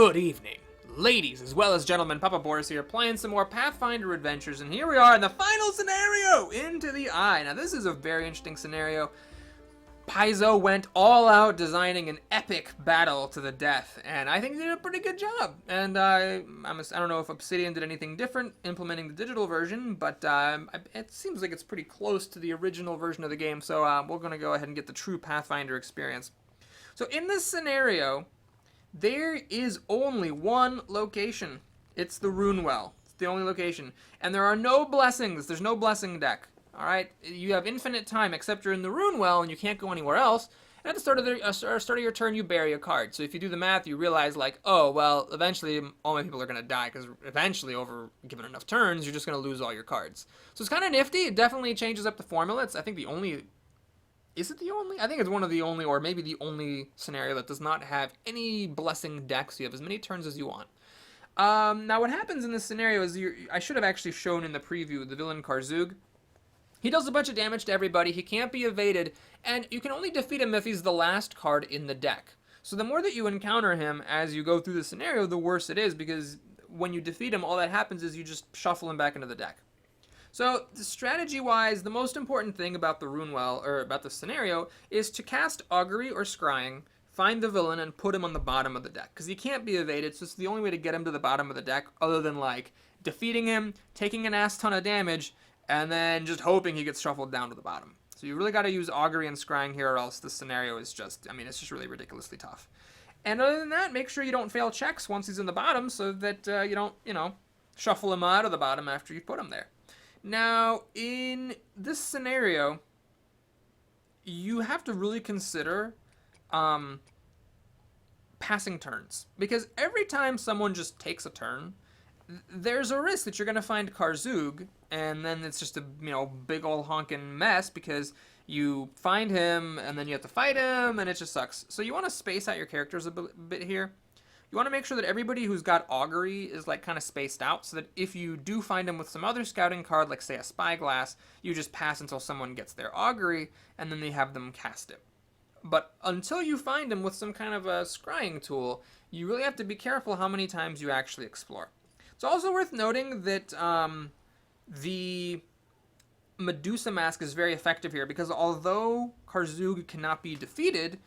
Good evening, ladies as well as gentlemen. Papa Boris here, playing some more Pathfinder adventures, and here we are in the final scenario, Into the Eye. Now this is a very interesting scenario. Paizo went all out designing an epic battle to the death, and I think he did a pretty good job. And I don't know if Obsidian did anything different implementing the digital version, but it seems like it's pretty close to the original version of the game, so we're going to go ahead and get the true Pathfinder experience. So in this scenario, there is only one location. It's the Rune Well. It's the only location. And there are no blessings. There's no blessing deck. Alright? You have infinite time, except you're in the Rune Well and you can't go anywhere else. And at the start of your turn, you bury a card. So if you do the math, you realize, like, oh, well, eventually all my people are going to die, because eventually, over given enough turns, you're just going to lose all your cards. So it's kind of nifty. It definitely changes up the formula. It's, I think, the only... Is it the only? I think it's one of the only, or maybe the only scenario that does not have any blessing decks. You have as many turns as you want. Now, what happens in this scenario is, I should have actually shown in the preview the villain Karzug. He does a bunch of damage to everybody. He can't be evaded, and you can only defeat him if he's the last card in the deck. So the more that you encounter him as you go through the scenario, the worse it is, because when you defeat him, all that happens is you just shuffle him back into the deck. So, strategy-wise, the most important thing about the Rune Well, or about the scenario, is to cast Augury or Scrying, find the villain, and put him on the bottom of the deck. Because he can't be evaded, so it's the only way to get him to the bottom of the deck, other than, like, defeating him, taking an ass ton of damage, and then just hoping he gets shuffled down to the bottom. So you really got to use Augury and Scrying here, or else the scenario is just, I mean, it's just really ridiculously tough. And other than that, make sure you don't fail checks once he's in the bottom, so that you don't, shuffle him out of the bottom after you put him there. Now, in this scenario, you have to really consider passing turns. Because every time someone just takes a turn, there's a risk that you're going to find Karzug, and then it's just a big old honking mess, because you find him, and then you have to fight him, and it just sucks. So you want to space out your characters a bit here. You want to make sure that everybody who's got Augury is, like, kind of spaced out, so that if you do find him with some other scouting card, like, say, a Spyglass, you just pass until someone gets their Augury, and then they have them cast it. But until you find him with some kind of a scrying tool, you really have to be careful how many times you actually explore. It's also worth noting that the Medusa Mask is very effective here, because although Karzug cannot be defeated,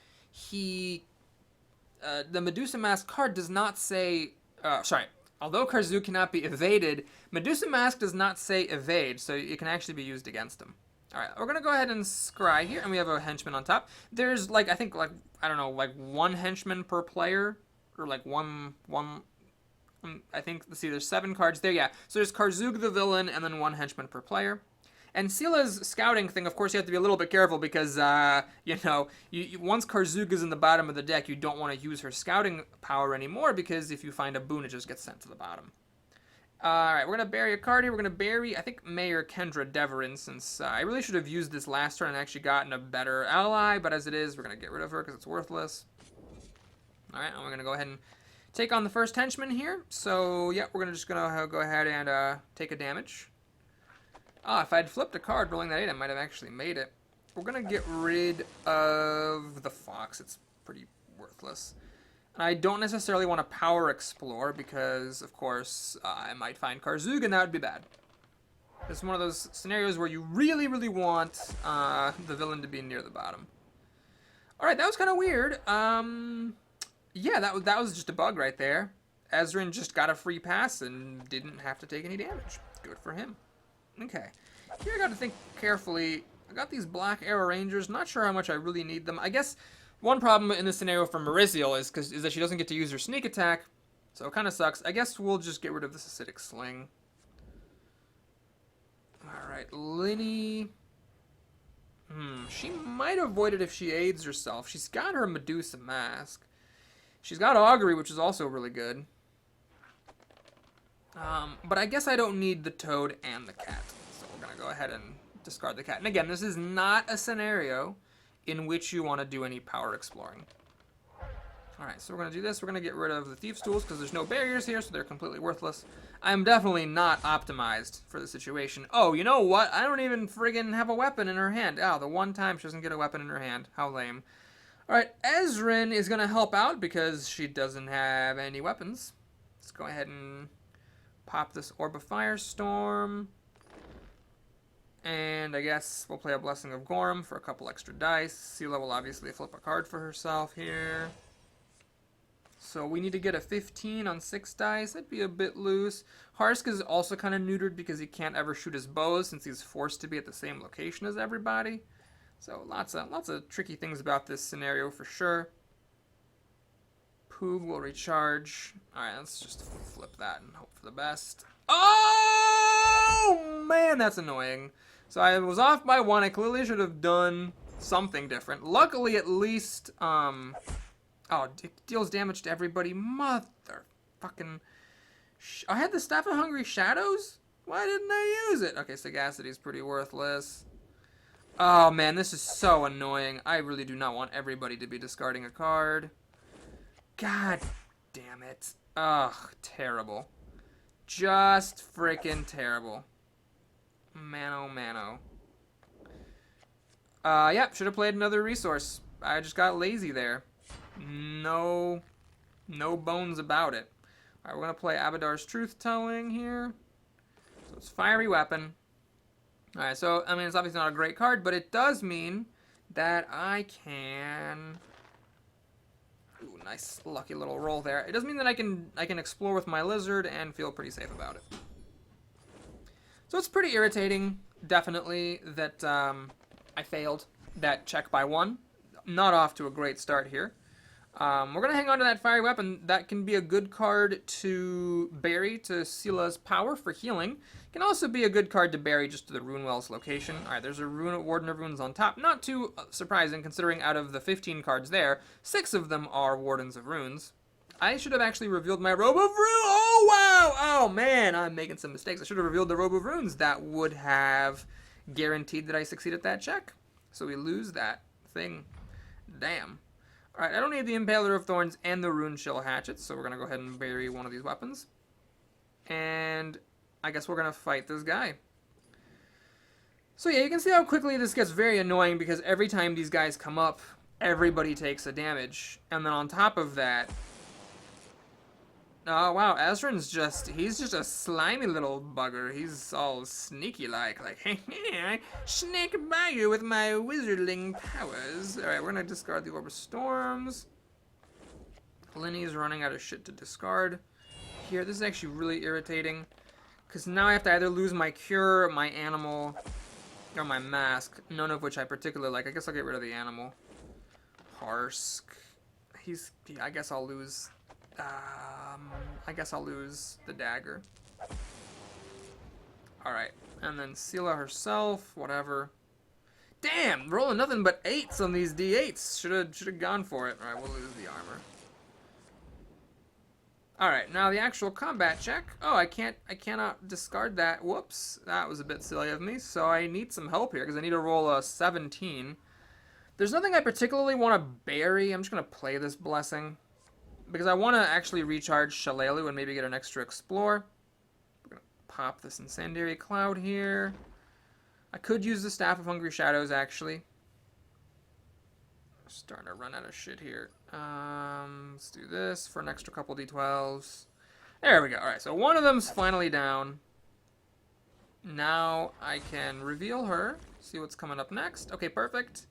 the Medusa Mask card does not say... although Karzug cannot be evaded, Medusa Mask does not say evade, so it can actually be used against him. Alright, we're going to go ahead and scry here, and we have a henchman on top. There's, I think, one henchman per player, or, I think, let's see, there's 7 cards there, yeah. So there's Karzug the villain, and then 1 henchman per player. And Sila's scouting thing, of course, you have to be a little bit careful, because, once Karzug is in the bottom of the deck, you don't want to use her scouting power anymore, because if you find a boon, it just gets sent to the bottom. Alright, we're going to bury a card here. We're going to bury, I think, Mayor Kendra Deverin, since I really should have used this last turn and actually gotten a better ally, but as it is, we're going to get rid of her because it's worthless. Alright, and we're going to go ahead and take on the first henchman here. So, yeah, we're just going to go ahead and take a damage. If I had flipped a card rolling that 8, I might have actually made it. We're going to get rid of the fox. It's pretty worthless. And I don't necessarily want to power explore because, of course, I might find Karzug, and that would be bad. This is one of those scenarios where you really, really want the villain to be near the bottom. Alright, that was kind of weird. Yeah, that was just a bug right there. Ezrin just got a free pass and didn't have to take any damage. Good for him. Okay, here I got to think carefully. I got these Black Arrow Rangers. Not sure how much I really need them. I guess one problem in this scenario for Mariziel is that she doesn't get to use her sneak attack, so it kind of sucks. I guess we'll just get rid of this acidic sling. All right, Linny. She might avoid it if she aids herself. She's got her Medusa Mask. She's got Augury, which is also really good. But I guess I don't need the toad and the cat. So we're going to go ahead and discard the cat. And again, this is not a scenario in which you want to do any power exploring. Alright, so we're going to do this. We're going to get rid of the Thieves' Tools because there's no barriers here, so they're completely worthless. I'm definitely not optimized for the situation. Oh, you know what? I don't even friggin' have a weapon in her hand. Oh, the one time she doesn't get a weapon in her hand. How lame. Alright, Ezrin is going to help out because she doesn't have any weapons. Let's go ahead and pop this Orb of Firestorm. And I guess we'll play a Blessing of Gorm for a couple extra dice. Sela will obviously flip a card for herself here. So we need to get a 15 on 6 dice. That'd be a bit loose. Harsk is also kind of neutered because he can't ever shoot his bows since he's forced to be at the same location as everybody. So lots of tricky things about this scenario for sure. Poog will recharge. Alright, let's just flip that and hope for the best. Oh, man, that's annoying. So I was off by 1. I clearly should have done something different. Luckily, at least, oh, it deals damage to everybody. Motherfucking... I had the Staff of Hungry Shadows? Why didn't I use it? Okay, Sagacity is pretty worthless. Oh, man, this is so annoying. I really do not want everybody to be discarding a card. God damn it. Ugh, terrible. Just freaking terrible. Mano, mano. Yeah, should have played another resource. I just got lazy there. No bones about it. Alright, we're going to play Abadar's Truth-Telling here. So it's Fiery Weapon. Alright, so, I mean, it's obviously not a great card, but it does mean that I can... Ooh, nice, lucky little roll there. It does mean that I can explore with my lizard and feel pretty safe about it. So it's pretty irritating, definitely, that I failed that check by 1. Not off to a great start here. We're going to hang on to that Fiery Weapon. That can be a good card to bury to Sela's power for healing. Can also be a good card to bury just to the Runewell's location. Alright, there's a Warden of Runes on top. Not too surprising, considering out of the 15 cards there, 6 of them are Wardens of Runes. I should have actually revealed my Robe of Runes. Oh, wow! Oh, man, I'm making some mistakes. I should have revealed the Robe of Runes. That would have guaranteed that I succeed at that check. So we lose that thing. Damn. Alright, I don't need the Impaler of Thorns and the Rune Chill Hatchets, so we're going to go ahead and bury one of these weapons. And I guess we're going to fight this guy. So yeah, you can see how quickly this gets very annoying because every time these guys come up, everybody takes a damage. And then on top of that... Oh wow, Ezrin's he's just a slimy little bugger. He's all sneaky-like, hey, I sneak by you with my wizardling powers. Alright, we're gonna discard the Orb of Storms. Linny's running out of shit to discard. Here, this is actually really irritating. Because now I have to either lose my Cure, my Animal, or my Mask. None of which I particularly like. I guess I'll get rid of the Animal. Harsk. I guess I'll lose... I guess I'll lose the dagger. Alright, and then Sela herself, whatever. Damn, rolling nothing but 8s on these D8s. Should have gone for it. Alright, we'll lose the armor. Alright, now the actual combat check. Oh, I cannot discard that. Whoops, that was a bit silly of me. So I need some help here, because I need to roll a 17. There's nothing I particularly want to bury. I'm just going to play this Blessing. Because I want to actually recharge Shalelu and maybe get an extra Explore. We're going to pop this Incendiary Cloud here. I could use the Staff of Hungry Shadows, actually. I'm starting to run out of shit here. Let's do this for an extra couple D12s. There we go. Alright, so one of them's finally down. Now I can reveal her. See what's coming up next. Okay, perfect.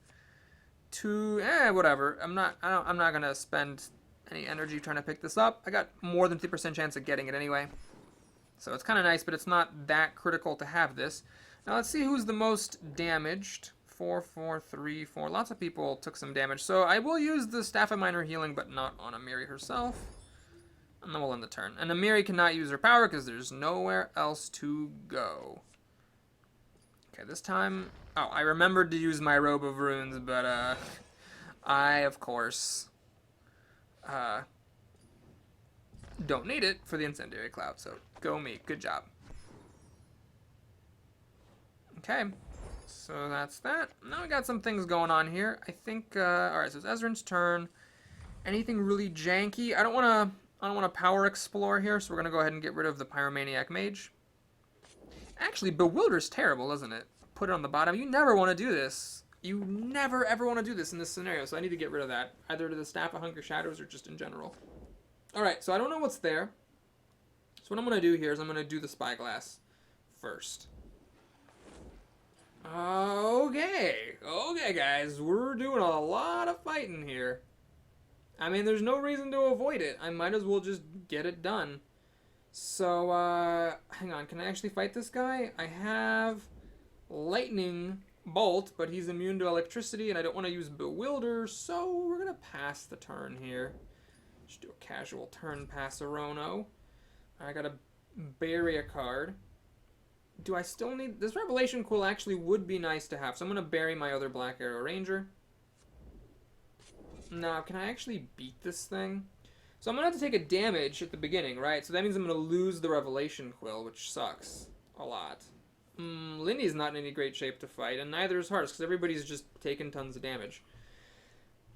Whatever. I'm not going to spend... any energy trying to pick this up. I got more than 50% chance of getting it anyway. So it's kind of nice, but it's not that critical to have this. Now let's see who's the most damaged. 4, 4, 3, 4. Lots of people took some damage. So I will use the Staff of Minor Healing, but not on Amiri herself. And then we'll end the turn. And Amiri cannot use her power because there's nowhere else to go. Okay, this time... Oh, I remembered to use my Robe of Runes, but I, of course... don't need it for the Incendiary Cloud, so go me. Good job. Okay, so that's that. Now we got some things going on here. I think, alright, so it's Ezrin's turn. Anything really janky? I don't want to power explore here, so we're going to go ahead and get rid of the Pyromaniac Mage. Actually, Bewilder's terrible, isn't it? Put it on the bottom. You never want to do this. You never, ever want to do this in this scenario, so I need to get rid of that. Either to the Staff of Hunger Shadows or just in general. Alright, so I don't know what's there. So what I'm going to do here is I'm going to do the Spyglass first. Okay. Okay, guys. We're doing a lot of fighting here. I mean, there's no reason to avoid it. I might as well just get it done. So, hang on. Can I actually fight this guy? I have Lightning Bolt, but he's immune to electricity, and I don't want to use Bewilder, so we're going to pass the turn here. Just do a casual turn pass Arono. I got to bury a card. Do I still need... This Revelation Quill actually would be nice to have, so I'm going to bury my other Black Arrow Ranger. Now, can I actually beat this thing? So I'm going to have to take a damage at the beginning, right? So that means I'm going to lose the Revelation Quill, which sucks a lot. Lindy's not in any great shape to fight, and neither is Hars, because everybody's just taking tons of damage.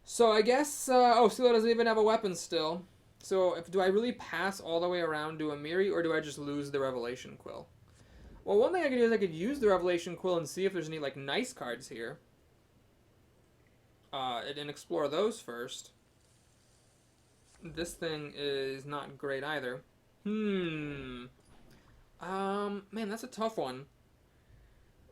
So I guess... oh, Silo doesn't even have a weapon still. So do I really pass all the way around to Amiri, or do I just lose the Revelation Quill? Well, one thing I could do is I could use the Revelation Quill and see if there's any, like, nice cards here. And explore those first. This thing is not great either. Man, that's a tough one.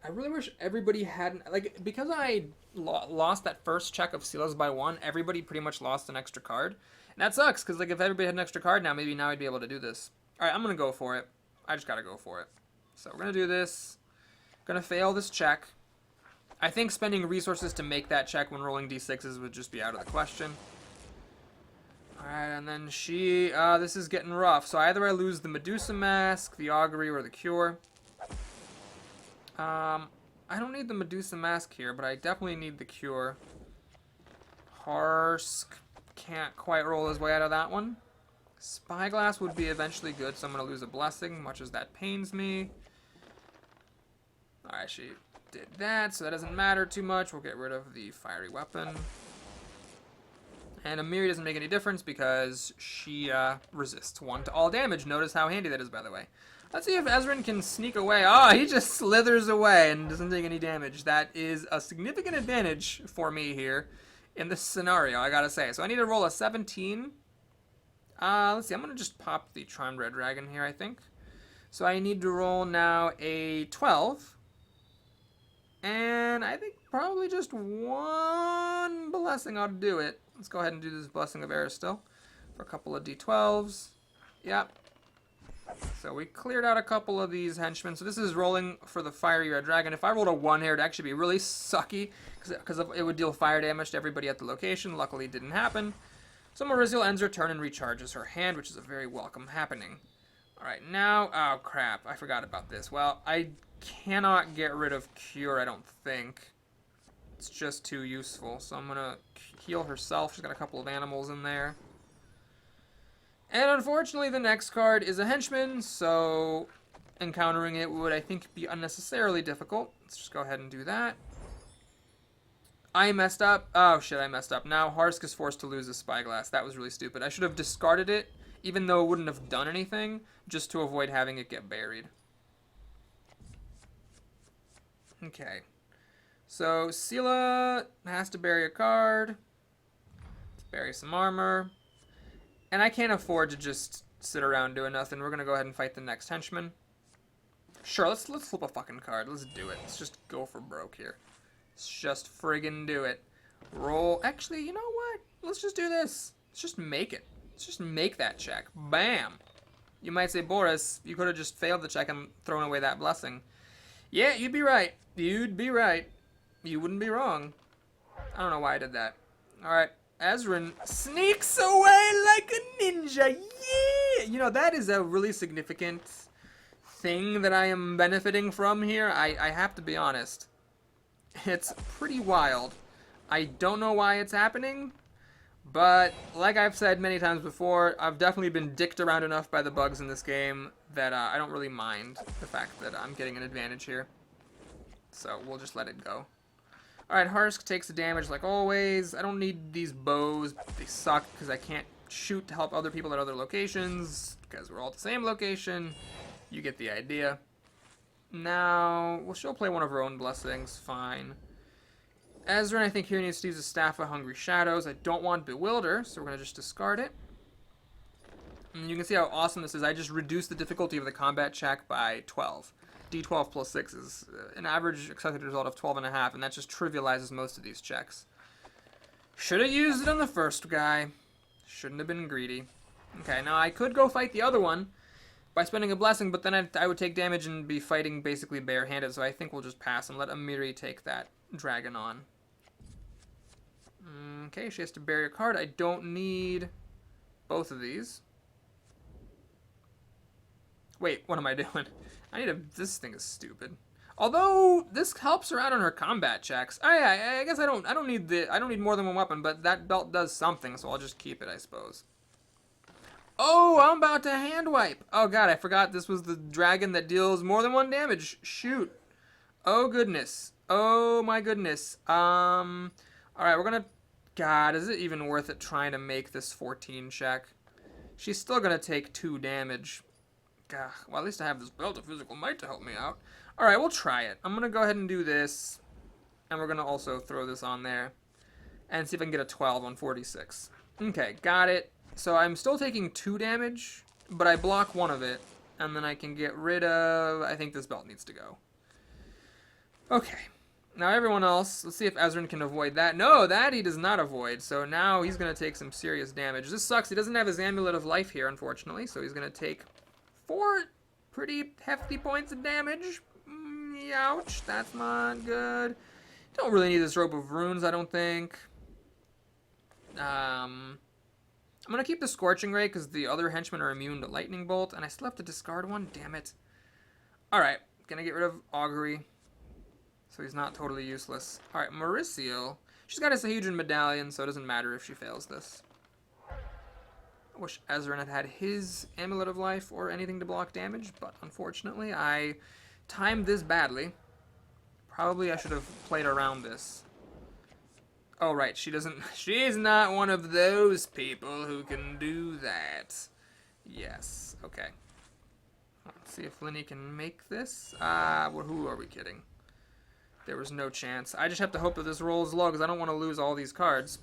I really wish everybody hadn't... Like, because I lost that first check of Silas by 1, everybody pretty much lost an extra card. And that sucks, because, like, if everybody had an extra card now, maybe now I'd be able to do this. Alright, I'm going to go for it. I just got to go for it. So we're going to do this. Going to fail this check. I think spending resources to make that check when rolling d6s would just be out of the question. Alright, and then she... this is getting rough. So either I lose the Medusa Mask, the Augury, or the Cure. I don't need the Medusa Mask here, but I definitely need the Cure. Harsk can't quite roll his way out of that one. Spyglass would be eventually good, so I'm going to lose a Blessing, much as that pains me. Alright, she did that, so that doesn't matter too much. We'll get rid of the Fiery Weapon. And Amiri doesn't make any difference because she resists 1 to all damage. Notice how handy that is, by the way. Let's see if Ezrin can sneak away. Oh, he just slithers away and doesn't take any damage. That is a significant advantage for me here in this scenario, I gotta say. So I need to roll a 17. Let's see, I'm going to just pop the Charmed Red Dragon here, I think. So I need to roll now a 12. And I think probably just 1 blessing ought to do it. Let's go ahead and do this Blessing of Aristil for a couple of d12s. Yep. So we cleared out a couple of these henchmen. So this is rolling for the Fiery Red Dragon. If I rolled a 1 here, it'd actually be really sucky because it would deal fire damage to everybody at the location. Luckily, it didn't happen. So Maurizio ends her turn and recharges her hand, which is a very welcome happening. Alright, now... Oh, crap. I forgot about this. Well, I cannot get rid of Cure, I don't think. It's just too useful. So I'm going to heal herself. She's got a couple of animals in there. And unfortunately, the next card is a henchman, so encountering it would, I think, be unnecessarily difficult. Let's just go ahead and do that. I messed up. Oh, shit, I messed up. Now Harsk is forced to lose his Spyglass. That was really stupid. I should have discarded it, even though it wouldn't have done anything, just to avoid having it get buried. Okay. So, Sela has to bury a card. Let's bury some armor. And I can't afford to just sit around doing nothing. We're going to go ahead and fight the next henchman. Sure, let's flip a fucking card. Let's do it. Let's just go for broke here. Let's just friggin' do it. Roll. Actually, you know what? Let's just do this. Let's just make it. Let's just make that check. Bam. You might say, Boris, you could have just failed the check and thrown away that blessing. Yeah, you'd be right. You'd be right. You wouldn't be wrong. I don't know why I did that. Alright. Ezrin sneaks away like a ninja. Yeah! You know, that is a really significant thing that I am benefiting from here. I have to be honest. It's pretty wild. I don't know why it's happening, but like I've said many times before, I've definitely been dicked around enough by the bugs in this game that I don't really mind the fact that I'm getting an advantage here. So we'll just let it go. Alright, Harsk takes the damage like always. I don't need these bows. They suck because I can't shoot to help other people at other locations because we're all at the same location. You get the idea. Now, well, she'll play one of her own blessings. Fine. Ezra, I think, here needs to use a Staff of Hungry Shadows. I don't want Bewilder, so we're going to just discard it. And you can see how awesome this is. I just reduced the difficulty of the combat check by 12. D12 plus 6 is an average expected result of 12.5, and that just trivializes most of these checks. Should have used it on the first guy. Shouldn't have been greedy. Okay, now I could go fight the other one by spending a blessing, but then I would take damage and be fighting basically barehanded, so I think we'll just pass and let Amiri take that dragon on. Okay, she has to bury a card. I don't need both of these. Wait, what am I doing? I need a... This thing is stupid. Although this helps her out on her combat checks. I guess I don't need more than one weapon, but that belt does something, so I'll just keep it, I suppose. Oh, I'm about to hand wipe. Oh god, I forgot this was the dragon that deals more than one damage. Shoot. Oh goodness. Oh my goodness. Alright, we're gonna... God, is it even worth it trying to make this 14 check? She's still gonna take 2 damage. God, well, at least I have this belt of physical might to help me out. Alright, we'll try it. I'm gonna go ahead and do this. And we're gonna also throw this on there. And see if I can get a 12 on 46. Okay, got it. So I'm still taking 2 damage, but I block one of it. And then I can get rid of... I think this belt needs to go. Okay. Now everyone else, let's see if Ezrin can avoid that. No, that he does not avoid. So now he's going to take some serious damage. This sucks. He doesn't have his Amulet of Life here, unfortunately. So he's going to take 4 pretty hefty points of damage. Ouch. That's not good. Don't really need this Rope of Runes, I don't think. I'm going to keep the Scorching Ray because the other henchmen are immune to Lightning Bolt. And I still have to discard one. Damn it. Alright. Going to get rid of Augury. So he's not totally useless. Alright, Mauricio. She's got a Sahedron Medallion, so it doesn't matter if she fails this. I wish Ezrin had had his Amulet of Life or anything to block damage, but unfortunately I timed this badly. Probably I should have played around this. Oh, right, she's not one of those people who can do that. Yes, okay. Let's see if Linny can make this. Well, who are we kidding? There was no chance. I just have to hope that this rolls low because I don't want to lose all these cards.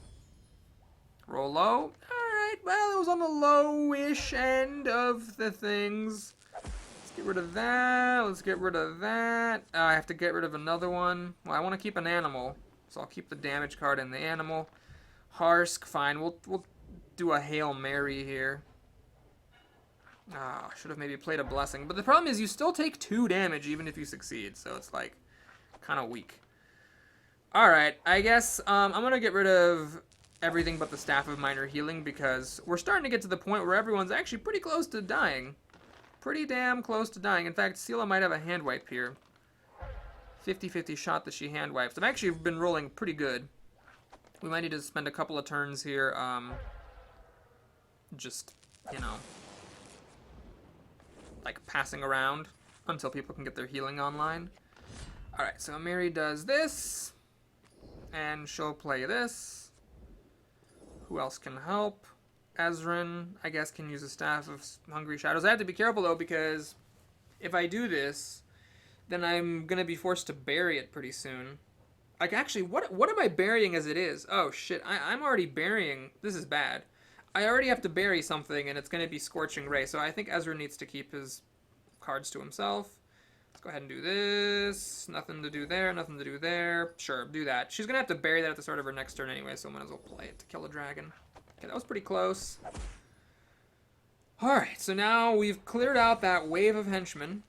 Roll low. Alright, well, it was on the low-ish end of the things. Let's get rid of that. Let's get rid of that. I have to get rid of another one. Well, I want to keep an animal, so I'll keep the damage card in the animal. Harsk, fine. We'll do a Hail Mary here. I should have maybe played a Blessing. But the problem is you still take 2 damage even if you succeed, so it's like... kind of weak. Alright, I guess I'm going to get rid of everything but the Staff of Minor Healing because we're starting to get to the point where everyone's actually pretty close to dying. Pretty damn close to dying. In fact, Sela might have a hand wipe here. 50-50 shot that she hand wipes. I've actually been rolling pretty good. We might need to spend a couple of turns here, just, you know, like passing around until people can get their healing online. Alright, so Amiri does this, and she'll play this. Who else can help? Ezrin, I guess, can use a Staff of Hungry Shadows. I have to be careful, though, because if I do this, then I'm going to be forced to bury it pretty soon. Like, actually, what am I burying as it is? Oh, shit, I'm already burying... This is bad. I already have to bury something, and it's going to be Scorching Ray, so I think Ezra needs to keep his cards to himself. Let's go ahead and do this. Nothing to do there, nothing to do there. Sure, do that. She's going to have to bury that at the start of her next turn anyway, so I might as well play it to kill a dragon. Okay, that was pretty close. Alright, so now we've cleared out that wave of henchmen.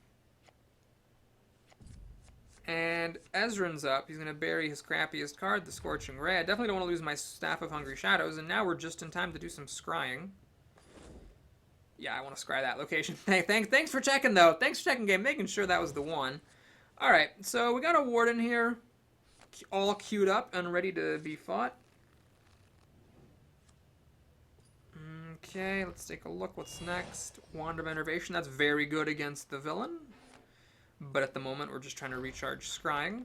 And Ezrin's up. He's going to bury his crappiest card, the Scorching Ray. I definitely don't want to lose my Staff of Hungry Shadows, and now we're just in time to do some scrying. Yeah, I want to scry that location. Thanks for checking, though. Thanks for checking, game, making sure that was the one. Alright, so we got a Warden here, all queued up and ready to be fought. Okay, let's take a look. What's next? Wand of Enervation. That's very good against the villain. But at the moment, we're just trying to recharge Scrying.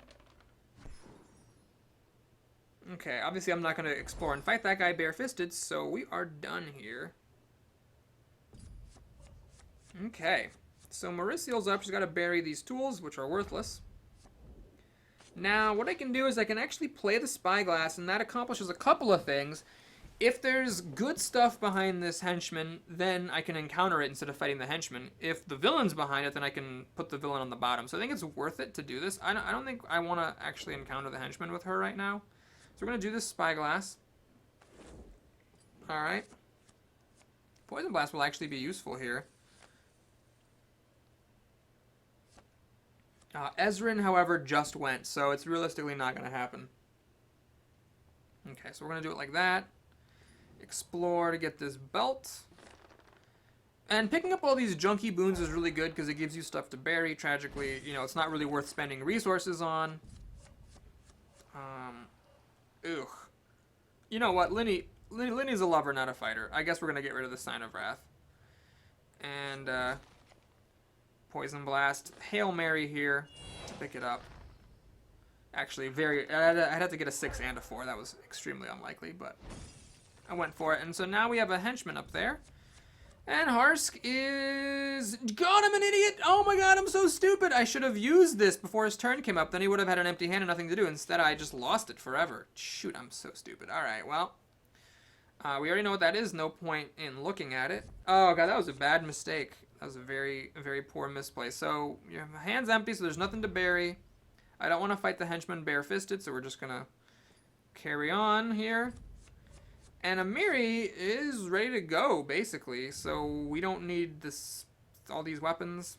Okay, obviously I'm not going to explore and fight that guy barefisted, so we are done here. Okay, so Mauricio's up. She's got to bury these tools, which are worthless. Now, what I can do is I can actually play the spyglass, and that accomplishes a couple of things. If there's good stuff behind this henchman, then I can encounter it instead of fighting the henchman. If the villain's behind it, then I can put the villain on the bottom. So I think it's worth it to do this. I don't think I want to actually encounter the henchman with her right now. So we're going to do this spyglass. Alright. Poison Blast will actually be useful here. Ezrin, however, just went, so it's realistically not going to happen. Okay, so we're going to do it like that. Explore to get this belt. And picking up all these junky boons is really good because it gives you stuff to bury. Tragically, you know, it's not really worth spending resources on. Ugh. You know what? Linny's a lover, not a fighter. I guess we're going to get rid of the Sign of Wrath. And, Poison Blast. Hail Mary here to pick it up. Actually, I'd have to get a 6 and a 4. That was extremely unlikely, but I went for it. And so now we have a henchman up there. And Harsk is... God, I'm an idiot! Oh my god, I'm so stupid! I should have used this before his turn came up. Then he would have had an empty hand and nothing to do. Instead, I just lost it forever. Shoot, I'm so stupid. Alright, well... we already know what that is. No point in looking at it. Oh god, that was a bad mistake. That was a very, very poor misplay. So, your hand's empty, so there's nothing to bury. I don't want to fight the henchman bare-fisted, so we're just going to carry on here. And Amiri is ready to go, basically, so we don't need all these weapons.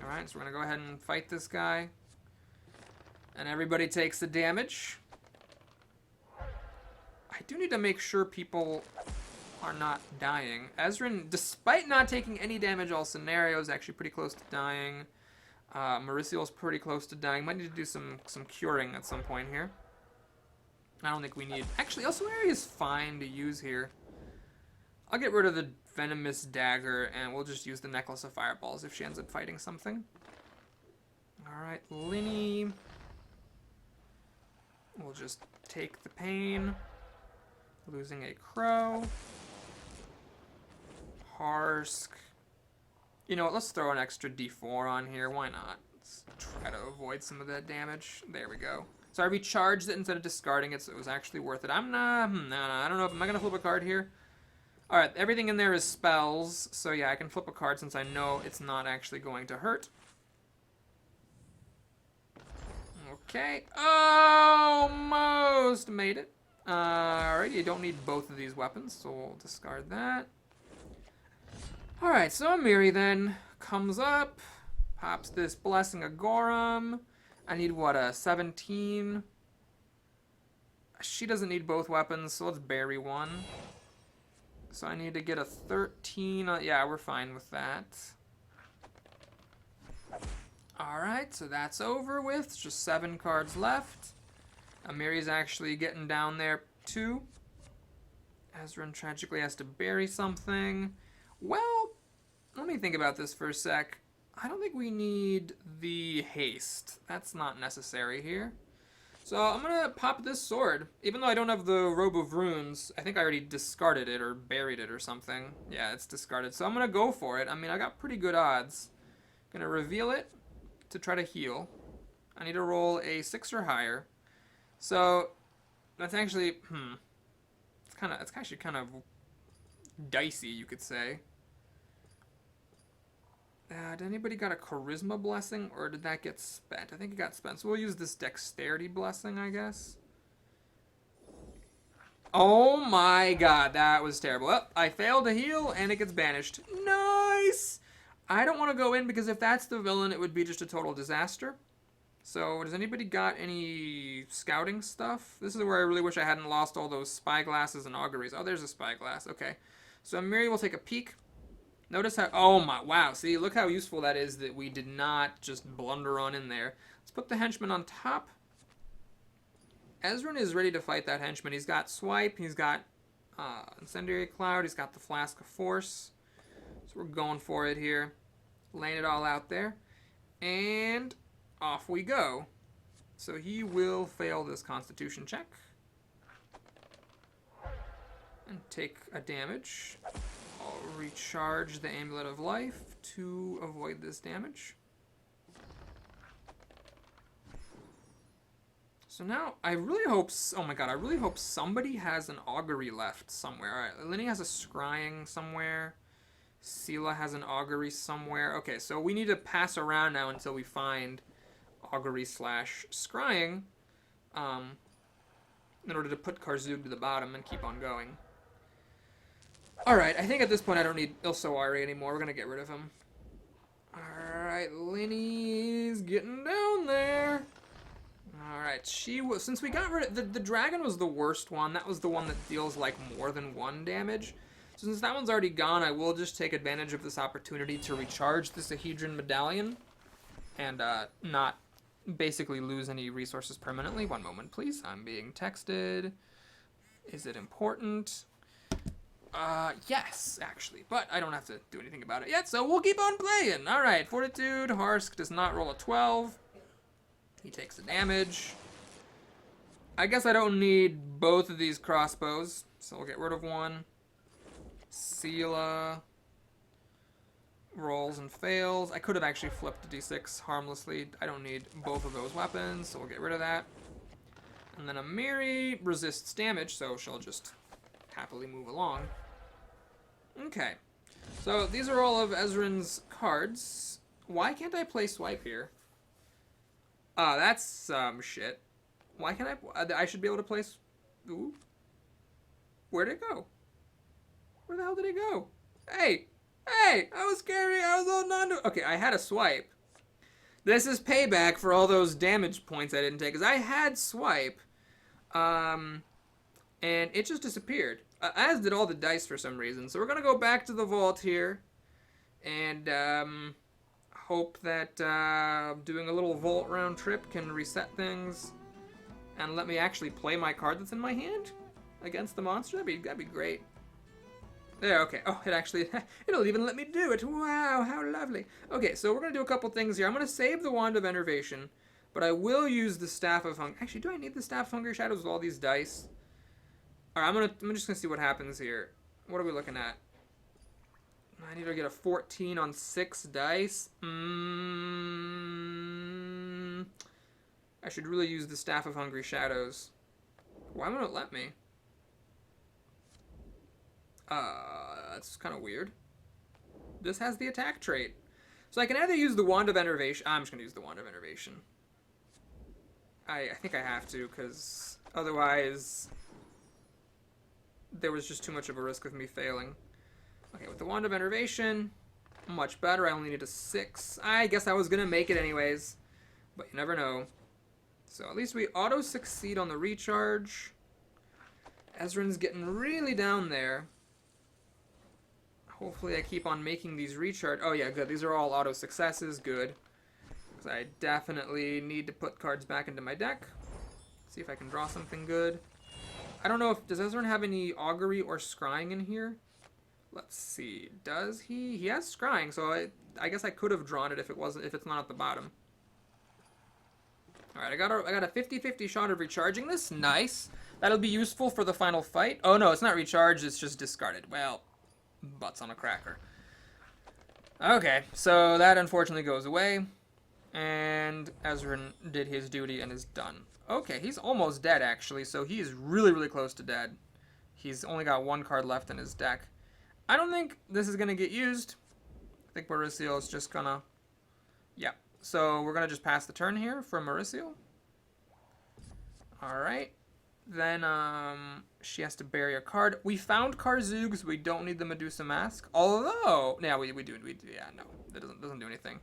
Alright, so we're going to go ahead and fight this guy. And everybody takes the damage. I do need to make sure people are not dying. Ezrin, despite not taking any damage all scenarios, actually pretty close to dying. Mauricio's pretty close to dying. Might need to do some curing at some point here. I don't think we need... Actually, Elsewhere is fine to use here. I'll get rid of the Venomous Dagger, and we'll just use the Necklace of Fireballs if she ends up fighting something. Alright, Linny. We'll just take the pain. Losing a crow. Harsk. You know what, let's throw an extra D4 on here. Why not? Let's try to avoid some of that damage. There we go. So I recharged it instead of discarding it, so it was actually worth it. I'm not... No, I don't know. Am I going to flip a card here? Alright, everything in there is spells. So yeah, I can flip a card since I know it's not actually going to hurt. Okay. Almost made it. Alright, you don't need both of these weapons, so we'll discard that. Alright, so Amiri then comes up, pops this Blessing of Gorum. I need, what, a 17? She doesn't need both weapons, so let's bury one. So I need to get a 13. Yeah, we're fine with that. Alright, so that's over with. Just 7 cards left. Amiri's actually getting down there, too. Ezrin tragically has to bury something. Well, let me think about this for a sec. I don't think we need the haste. That's not necessary here. So I'm going to pop this sword. Even though I don't have the Robe of Runes, I think I already discarded it or buried it or something. Yeah, it's discarded. So I'm going to go for it. I mean, I got pretty good odds. Going to reveal it to try to heal. I need to roll a 6 or higher. So that's actually, it's actually kind of dicey, you could say. Did anybody got a Charisma Blessing, or did that get spent? I think it got spent, so we'll use this Dexterity Blessing, I guess. Oh my god, that was terrible. Well, I failed to heal, and it gets banished. Nice! I don't want to go in, because if that's the villain, it would be just a total disaster. So, does anybody got any scouting stuff? This is where I really wish I hadn't lost all those spyglasses and auguries. Oh, there's a spyglass. Okay. So, Amiri will take a peek. Notice how... Oh, my... Wow. See, look how useful that is that we did not just blunder on in there. Let's put the henchman on top. Ezrin is ready to fight that henchman. He's got Swipe. He's got Incendiary Cloud. He's got the Flask of Force. So, we're going for it here. Laying it all out there. And... off we go. So he will fail this Constitution check. And take a damage. I'll recharge the Amulet of Life to avoid this damage. So now, I really hope... Oh my god, I really hope somebody has an augury left somewhere. Alright, Linny has a scrying somewhere. Sela has an augury somewhere. Okay, so we need to pass around now until we find augury slash scrying. In order to put Karzug to the bottom and keep on going. Alright, I think at this point I don't need Ilsawari anymore. We're going to get rid of him. Alright, Linny's getting down there. Alright, since we got rid of... The dragon was the worst one. That was the one that deals, like, more than 1 damage. So since that one's already gone, I will just take advantage of this opportunity to recharge the Sahedron Medallion. And, not basically lose any resources permanently. One moment, please. I'm being texted. Is it important? Yes, actually. But I don't have to do anything about it yet, so we'll keep on playing. Alright, Fortitude. Harsk does not roll a 12. He takes the damage. I guess I don't need both of these crossbows, so we'll get rid of one. Sela rolls and fails. I could have actually flipped a d6 harmlessly. I don't need both of those weapons, so we'll get rid of that. And then Amiri resists damage, so she'll just happily move along. Okay. So these are all of Ezrin's cards. Why can't I play swipe here? That's some shit. Why can't I should be able to play... Ooh. Where'd it go? Where the hell did it go? Hey! Hey! I was scary. I was holding on to... Okay, I had a swipe. This is payback for all those damage points I didn't take, because I had swipe. And it just disappeared. As did all the dice for some reason. So we're going to go back to the vault here. And, hope that doing a little vault round trip can reset things and let me actually play my card that's in my hand against the monster. That'd be great. There, okay. Oh, it'll even let me do it. Wow, how lovely. Okay, so we're going to do a couple things here. I'm going to save the Wand of Enervation, but I will use the Staff of Hunger. Actually, do I need the Staff of Hungry Shadows with all these dice? Alright, I'm just going to see what happens here. What are we looking at? I need to get a 14 on 6 dice. I should really use the Staff of Hungry Shadows. Why won't it let me? That's kind of weird. This has the attack trait. So I can either use the Wand of Enervation. I'm just going to use the Wand of Enervation. I think I have to, because otherwise there was just too much of a risk of me failing. Okay, with the Wand of Enervation, much better. I only need a 6. I guess I was going to make it anyways, but you never know. So at least we auto-succeed on the recharge. Ezrin's getting really down there. Hopefully I keep on making these recharge. Oh yeah, good. These are all auto-successes. Good. Because I definitely need to put cards back into my deck. See if I can draw something good. I don't know if... Does Ezrin have any augury or scrying in here? Let's see. Does he? He has scrying, so I guess I could have drawn it if it's not at the bottom. All right, I got a 50-50 shot of recharging this. Nice. That'll be useful for the final fight. Oh no, it's not recharged. It's just discarded. Well, butts on a cracker. Okay, so that unfortunately goes away, and Ezrin did his duty and is done. Okay, he's almost dead actually, so he is really, really close to dead. He's only got 1 card left in his deck. I don't think this is going to get used. I think Mauricio is just going to... Yeah. So we're going to just pass the turn here for Mauricio. Alright. Then she has to bury a card. We found Karzug, so we don't need the Medusa Mask. Although... Yeah, we do. Yeah, no. That doesn't do anything.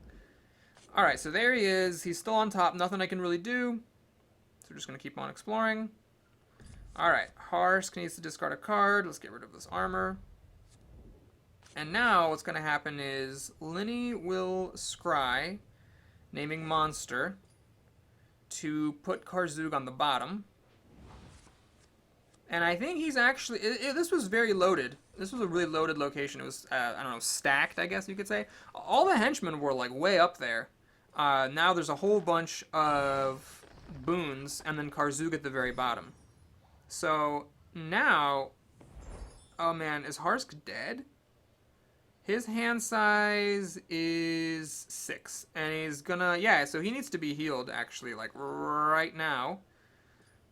Alright, so there he is. He's still on top. Nothing I can really do. So we're just going to keep on exploring. Alright. Harsk needs to discard a card. Let's get rid of this armor. And now what's going to happen is Linny will scry, naming monster, to put Karzug on the bottom. And I think he's actually... this was very loaded. This was a really loaded location. It was, I don't know, stacked, I guess you could say. All the henchmen were, like, way up there. Now there's a whole bunch of boons, and then Karzug at the very bottom. So, now... Oh, man, is Harsk dead? His hand size is 6, and he's gonna... Yeah, so he needs to be healed, actually, like, right now.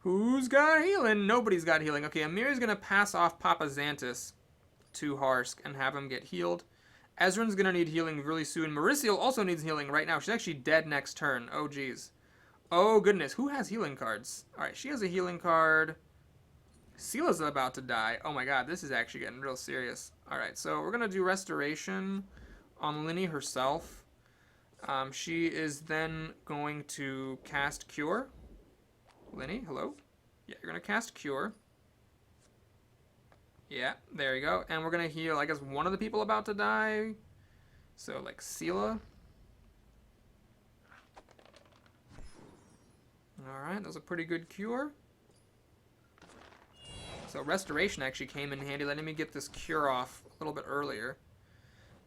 Who's got healing? Nobody's got healing. Okay, Amiri's going to pass off Papa Xantus to Harsk and have him get healed. Ezran's going to need healing really soon. Mauricio also needs healing right now. She's actually dead next turn. Oh, geez. Oh, goodness. Who has healing cards? All right, she has a healing card. Seela's about to die. Oh, my God. This is actually getting real serious. All right, so we're going to do Restoration on Linny herself. She is then going to cast Cure. Linny, hello? Yeah, you're going to cast Cure. Yeah, there you go. And we're going to heal, I guess, one of the people about to die. So, like, Seela. Alright, that was a pretty good cure. So, Restoration actually came in handy, letting me get this cure off a little bit earlier.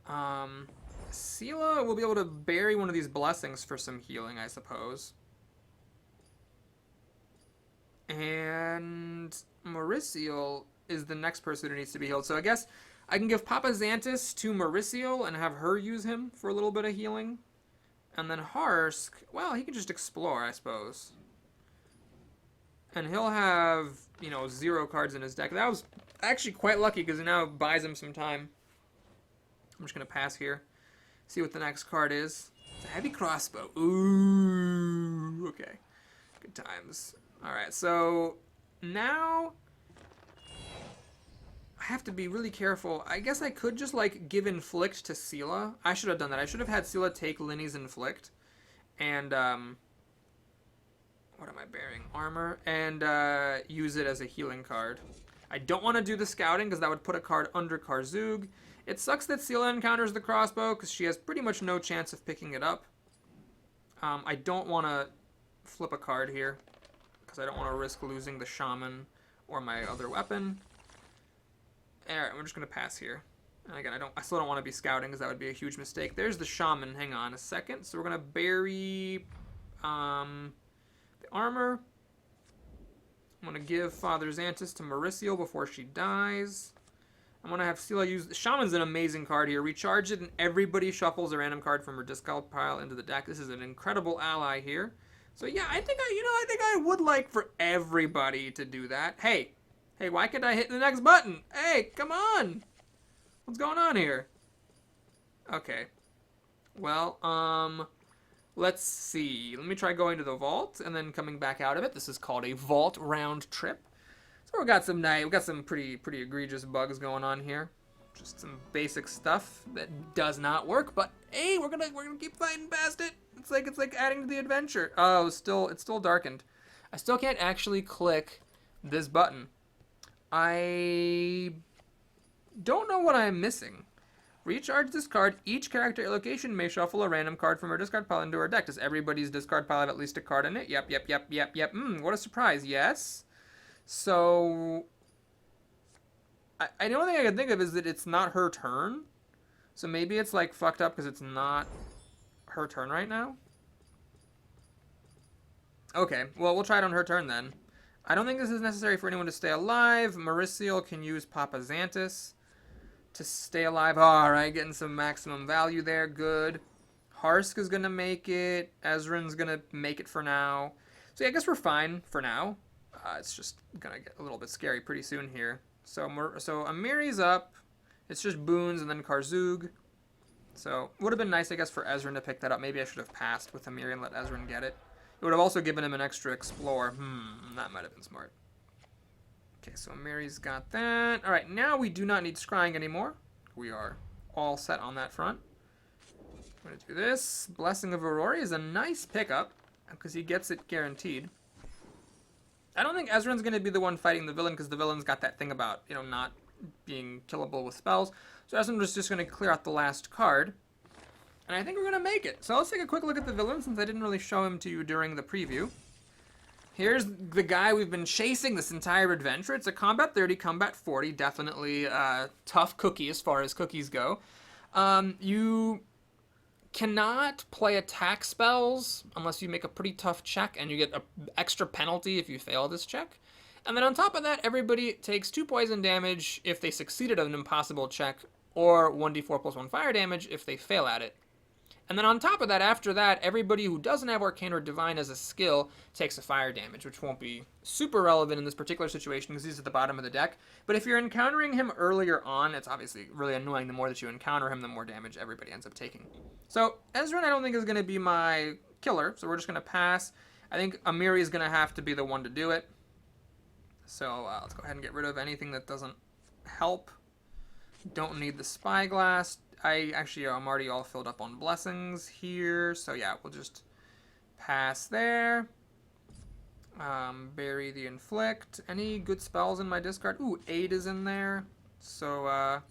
Seela will be able to bury one of these blessings for some healing, I suppose. And Mauricio is the next person who needs to be healed. So I guess I can give Papa Xantus to Mauricio and have her use him for a little bit of healing. And then Harsk, well, he can just explore, I suppose. And he'll have, you know, 0 cards in his deck. That was actually quite lucky because it now buys him some time. I'm just going to pass here. See what the next card is. It's a heavy crossbow. Ooh, okay. Good times. Alright, so now I have to be really careful. I guess I could just, like, give Inflict to Seela. I should have done that. I should have had Seela take Linny's Inflict. And, what am I bearing? Armor. And, use it as a healing card. I don't want to do the Scouting, because that would put a card under Karzug. It sucks that Seela encounters the crossbow, because she has pretty much no chance of picking it up. I don't want to flip a card here, because I don't want to risk losing the Shaman or my other weapon. Alright, we're just going to pass here. And again, I still don't want to be scouting because that would be a huge mistake. There's the Shaman. Hang on a second. So we're going to bury the armor. I'm going to give Father Xantus to Mauricio before she dies. I'm going to have Seela use... Shaman's an amazing card here. Recharge it and everybody shuffles a random card from her discard pile into the deck. This is an incredible ally here. So yeah, I think I would like for everybody to do that. Hey, why can't I hit the next button? Hey, come on. What's going on here? Okay. Well, let's see. Let me try going to the vault and then coming back out of it. This is called a vault round trip. So we got some pretty egregious bugs going on here. Just some basic stuff that does not work, but hey, we're gonna keep fighting past it. It's like adding to the adventure. Oh, it's still darkened. I still can't actually click this button. I don't know what I'm missing. Recharge this card. Each character at location may shuffle a random card from her discard pile into her deck. Does everybody's discard pile have at least a card in it? Yep. What a surprise. Yes. So the only thing I can think of is that it's not her turn. So maybe it's like fucked up because it's not her turn right now. Okay, well, we'll try it on her turn then. I don't think this is necessary for anyone to stay alive. Mauricio can use Papa Xantus to stay alive. All right, getting some maximum value there. Good. Harsk is going to make it. Ezran's going to make it for now. So yeah, I guess we're fine for now. It's just going to get a little bit scary pretty soon here. So Amiri's up. It's just Boons and then Karzug. So would have been nice, I guess, for Ezran to pick that up. Maybe I should have passed with Amiri and let Ezran get it. It would have also given him an extra explore. That might have been smart. Okay, so Amiri's got that. All right, now we do not need Scrying anymore. We are all set on that front. I'm going to do this. Blessing of Aurora is a nice pickup because he gets it guaranteed. I don't think Ezran's going to be the one fighting the villain because the villain's got that thing about, you know, not being killable with spells. So Ezran was just going to clear out the last card. And I think we're going to make it. So let's take a quick look at the villain since I didn't really show him to you during the preview. Here's the guy we've been chasing this entire adventure. It's a combat 30, combat 40. Definitely tough cookie as far as cookies go. You cannot play attack spells unless you make a pretty tough check, and you get an extra penalty if you fail this check. And then on top of that, everybody takes 2 poison damage if they succeeded at an impossible check, or 1d4 plus 1 fire damage if they fail at it. And then on top of that, after that, everybody who doesn't have Arcane or Divine as a skill takes a fire damage, which won't be super relevant in this particular situation because he's at the bottom of the deck. But if you're encountering him earlier on, it's obviously really annoying. The more that you encounter him, the more damage everybody ends up taking. So Ezreal I don't think is going to be my killer, so we're just going to pass. I think Amiri is going to have to be the one to do it. So let's go ahead and get rid of anything that doesn't help. Don't need the Spyglass. I'm already all filled up on blessings here, so yeah, we'll just pass there. Bury the Inflict. Any good spells in my discard? Ooh, Aid is in there. So,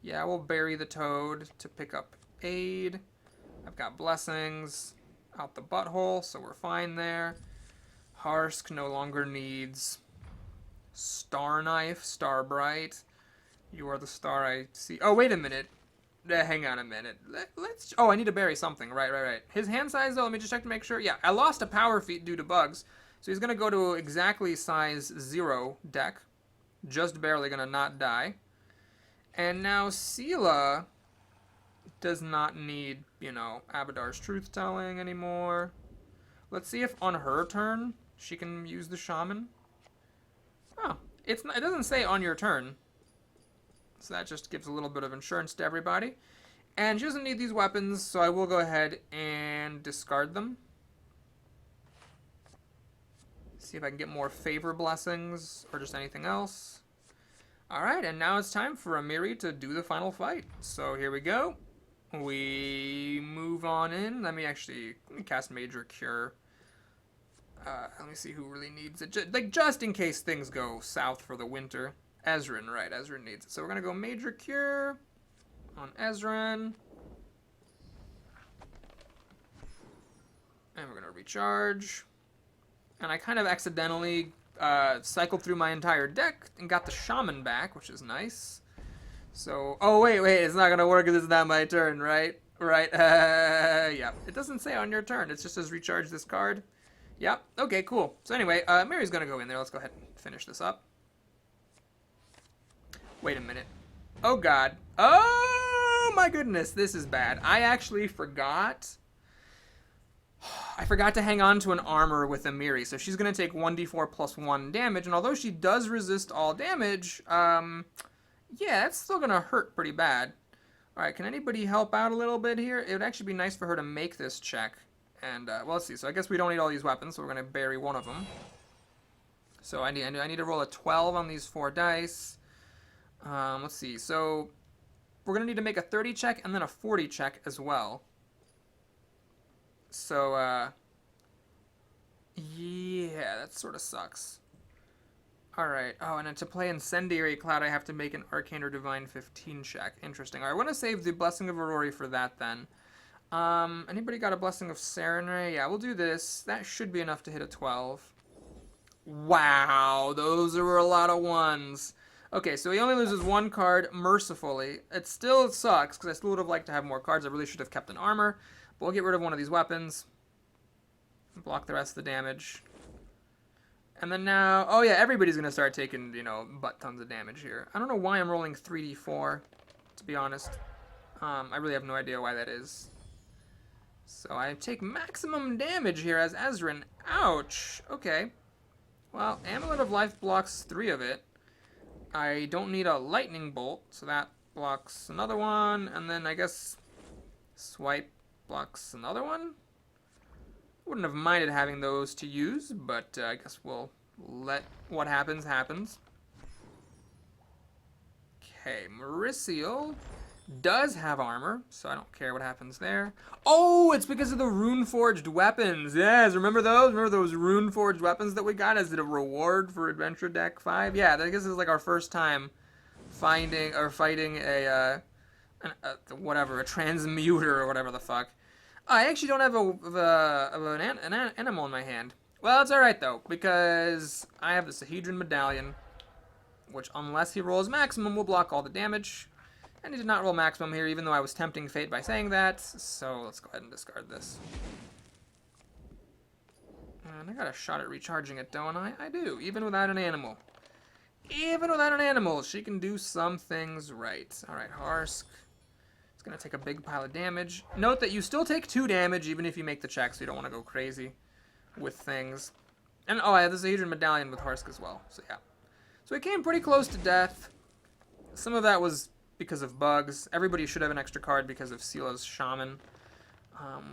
yeah, we'll bury the Toad to pick up Aid. I've got blessings out the butthole, so we're fine there. Harsk no longer needs Star Knife, Star Bright. You are the star I see. Oh, wait a minute. Hang on a minute. Let's. Oh, I need to bury something. Right. His hand size, though, let me just check to make sure. Yeah, I lost a power feat due to bugs. So he's going to go to exactly size 0 deck. Just barely going to not die. And now Seela does not need, Abadar's Truth Telling anymore. Let's see if on her turn she can use the Shaman. Oh, it doesn't say on your turn. So that just gives a little bit of insurance to everybody. And she doesn't need these weapons, so I will go ahead and discard them. See if I can get more favor blessings or just anything else. Alright, and now it's time for Amiri to do the final fight. So here we go. We move on in. Let me cast Major Cure. Let me see who really needs it. Just in case things go south for the winter. Ezreal, right, Ezreal needs it. So we're going to go Major Cure on Ezreal. And we're going to recharge. And I kind of accidentally cycled through my entire deck and got the Shaman back, which is nice. So, oh, wait, it's not going to work because it's not my turn, right? Right, yeah. It doesn't say on your turn. It just says recharge this card. Yep, okay, cool. So anyway, Mary's going to go in there. Let's go ahead and finish this up. Wait a minute. Oh, God. Oh, my goodness. This is bad. I actually forgot. I forgot to hang on to an armor with Amiri. So she's going to take 1d4 plus 1 damage. And although she does resist all damage, yeah, that's still going to hurt pretty bad. All right, can anybody help out a little bit here? It would actually be nice for her to make this check. And, well, let's see. So I guess we don't need all these weapons, so we're going to bury one of them. So I need to roll a 12 on these 4 dice. Let's see. So we're going to need to make a 30 check and then a 40 check as well. So, yeah, that sort of sucks. Alright. Oh, and then to play Incendiary Cloud, I have to make an Arcane or Divine 15 check. Interesting. Alright, I want to save the Blessing of Aurori for that then. Anybody got a Blessing of Serenray? Yeah, we'll do this. That should be enough to hit a 12. Wow, those were a lot of ones. Okay, so he only loses 1 card, mercifully. It still sucks, because I still would have liked to have more cards. I really should have kept an armor. But we'll get rid of one of these weapons. Block the rest of the damage. And then now... Oh, yeah, everybody's going to start taking, butt tons of damage here. I don't know why I'm rolling 3d4, to be honest. I really have no idea why that is. So I take maximum damage here as Ezreal. Ouch! Okay. Well, Amulet of Life blocks 3 of it. I don't need a lightning bolt, so that blocks another one, and then I guess swipe blocks another one. Wouldn't have minded having those to use, but I guess we'll let what happens happens. Okay, Mauricio does have armor, so I don't care what happens there. Oh, it's because of the rune-forged weapons. Yes, remember those? Remember those rune-forged weapons that we got as a reward for Adventure Deck 5? Yeah, I guess this is like our first time fighting a transmuter or whatever the fuck. I actually don't have an animal in my hand. Well, it's alright though, because I have the Sahedron Medallion, which unless he rolls maximum will block all the damage. And he did not roll maximum here, even though I was tempting fate by saying that. So let's go ahead and discard this. And I got a shot at recharging it, don't I? I do, even without an animal. Even without an animal, she can do some things right. Alright, Harsk. It's going to take a big pile of damage. Note that you still take 2 damage even if you make the check, so you don't want to go crazy with things. And, oh, yeah, there's a Hedron Medallion with Harsk as well, so yeah. So we came pretty close to death. Some of that was because of bugs. Everybody should have an extra card because of Sila's Shaman.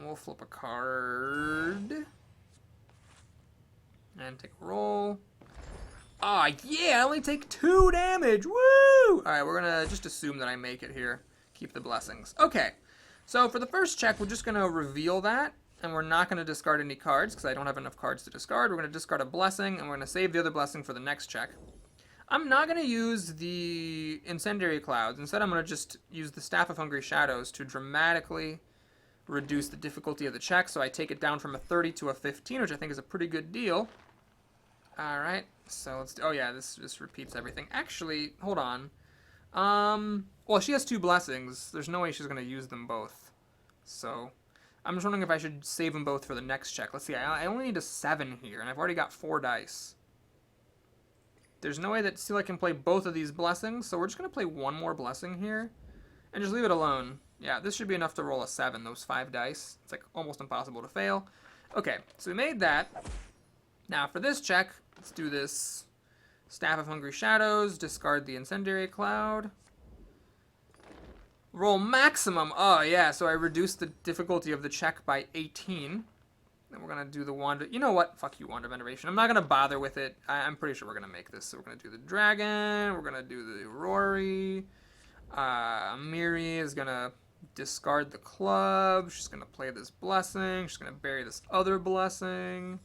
We'll flip a card. And take a roll. Ah, yeah, I only take 2 damage. Woo! Alright, we're going to just assume that I make it here. Keep the blessings. Okay, so for the first check, we're just going to reveal that, and we're not going to discard any cards, because I don't have enough cards to discard. We're going to discard a blessing, and we're going to save the other blessing for the next check. I'm not going to use the Incendiary Clouds. Instead, I'm going to just use the Staff of Hungry Shadows to dramatically reduce the difficulty of the check, so I take it down from a 30 to a 15, which I think is a pretty good deal. Alright, so let's do, oh yeah, this repeats everything. Actually, hold on. Well, she has 2 blessings. There's no way she's going to use them both. So, I'm just wondering if I should save them both for the next check. Let's see, I only need a 7 here, and I've already got 4 dice. There's no way that Sila can play both of these blessings, so we're just going to play 1 more blessing here, and just leave it alone. Yeah, this should be enough to roll a 7, those 5 dice. It's like almost impossible to fail. Okay, so we made that. Now for this check, let's do this. Staff of Hungry Shadows, discard the Incendiary Cloud. Roll maximum. Oh, yeah, so I reduced the difficulty of the check by 18. Then we're going to do the Wand. You know what? Fuck you, Wand of Veneration. I'm not going to bother with it. I'm pretty sure we're going to make this. So we're going to do the Dragon. We're going to do the Rory. Miri is going to discard the club. She's going to play this blessing. She's going to bury this other blessing.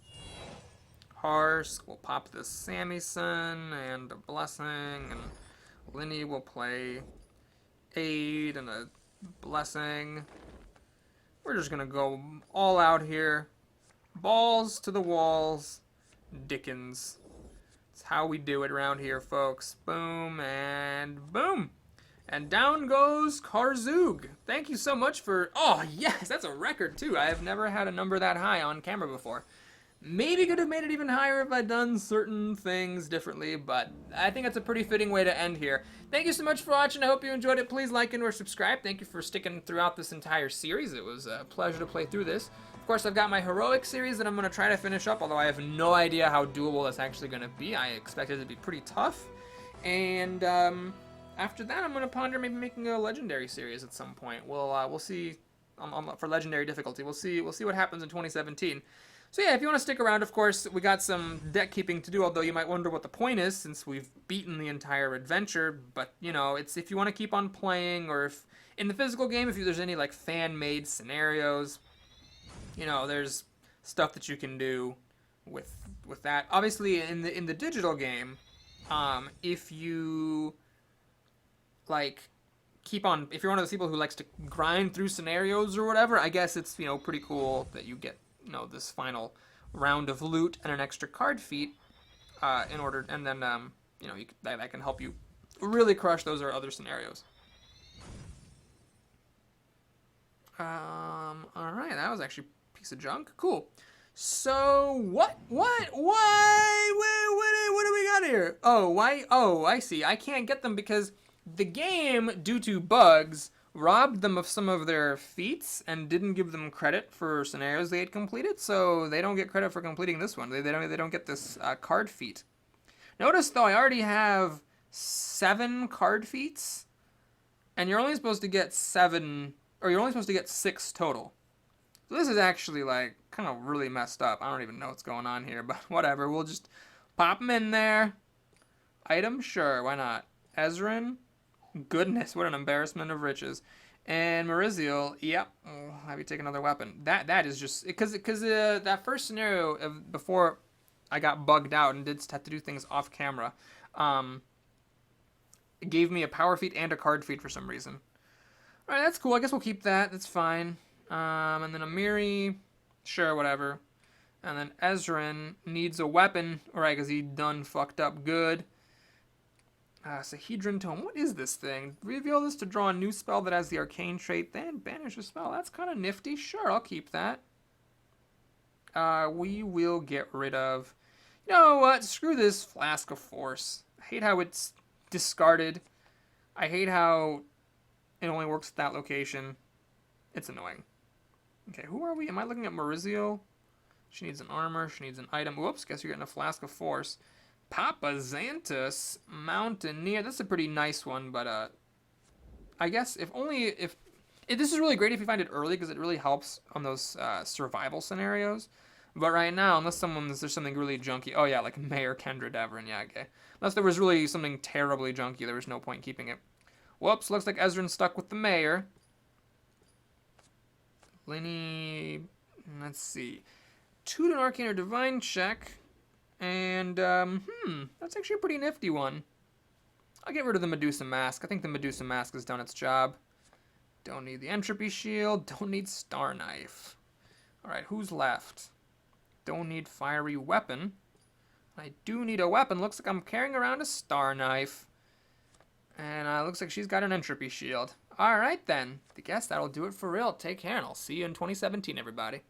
Harsk will pop this Samison and a blessing, and Linny will play Aid and a blessing. We're just gonna go all out here. Balls to the walls. Dickens. That's how we do it around here, folks. Boom and boom. And down goes Karzoog. Thank you so much for... Oh, yes, that's a record, too. I have never had a number that high on camera before. Maybe could have made it even higher if I'd done certain things differently, but I think that's a pretty fitting way to end here. Thank you so much for watching. I hope you enjoyed it. Please like and or subscribe. Thank you for sticking throughout this entire series. It was a pleasure to play through this. Of course, I've got my Heroic series that I'm going to try to finish up, although I have no idea how doable it's actually going to be. I expect it to be pretty tough. And after that, I'm going to ponder maybe making a Legendary series at some point. We'll see for Legendary difficulty. We'll see what happens in 2017. So yeah, if you want to stick around, of course, we got some deck keeping to do, although you might wonder what the point is since we've beaten the entire adventure. But, you know, it's if you want to keep on playing, or if in the physical game, if there's any, like, fan-made scenarios, you know, there's stuff that you can do with that. Obviously, in the digital game, if you, like, if you're one of those people who likes to grind through scenarios or whatever, I guess it's, you know, pretty cool that you get, you know, this final round of loot and an extra card feat in order, and then you know, that can help you really crush those or other scenarios. All right, that was actually a piece of junk. Cool. So what do we got here? Oh, why? Oh, I see. I can't get them because the game, due to bugs, robbed them of some of their feats and didn't give them credit for scenarios they had completed, so they don't get credit for completing this one. They don't get this card feat. Notice though, I already have 7 card feats, and you're only supposed to get 7, or you're only supposed to get 6 total. So this is actually like kind of really messed up. I don't even know what's going on here, but whatever. We'll just pop them in there. Item, sure, why not? Ezrin. Goodness, what an embarrassment of riches. And Mariziel, yep, I'll have you take another weapon. That is just, because that first scenario of before I got bugged out and did have to do things off camera, it gave me a power feat and a card feat for some reason. All right, that's cool. I guess we'll keep that. That's fine. And then Amiri, sure, whatever. And then Ezrin needs a weapon, right, because he done fucked up good. Sahedron Tome. What is this thing? Reveal this to draw a new spell that has the arcane trait, then banish a spell. That's kind of nifty. Sure, I'll keep that. We will get rid of... You know what? Screw this Flask of Force. I hate how it's discarded. I hate how It only works at that location. It's annoying. Okay, who are we? Am I looking at Maurizio? She needs an armor. She needs an item. Whoops, guess you're getting a Flask of Force. Papa Xantus, Mountaineer. That's a pretty nice one, but I guess if this is really great if you find it early because it really helps on those survival scenarios. But right now, unless there's something really junky. Oh yeah, like Mayor Kendra Devon. Yeah, okay. Unless there was really something terribly junky, there was no point keeping it. Whoops, looks like Ezran's stuck with the mayor. Lenny, let's see. Toot an Arcane or Divine check. And, that's actually a pretty nifty one. I'll get rid of the Medusa Mask. I think the Medusa Mask has done its job. Don't need the Entropy Shield. Don't need Star Knife. Alright, who's left? Don't need Fiery Weapon. I do need a weapon. Looks like I'm carrying around a Star Knife. And looks like she's got an Entropy Shield. Alright then. I guess that'll do it for real. Take care, and I'll see you in 2017, everybody.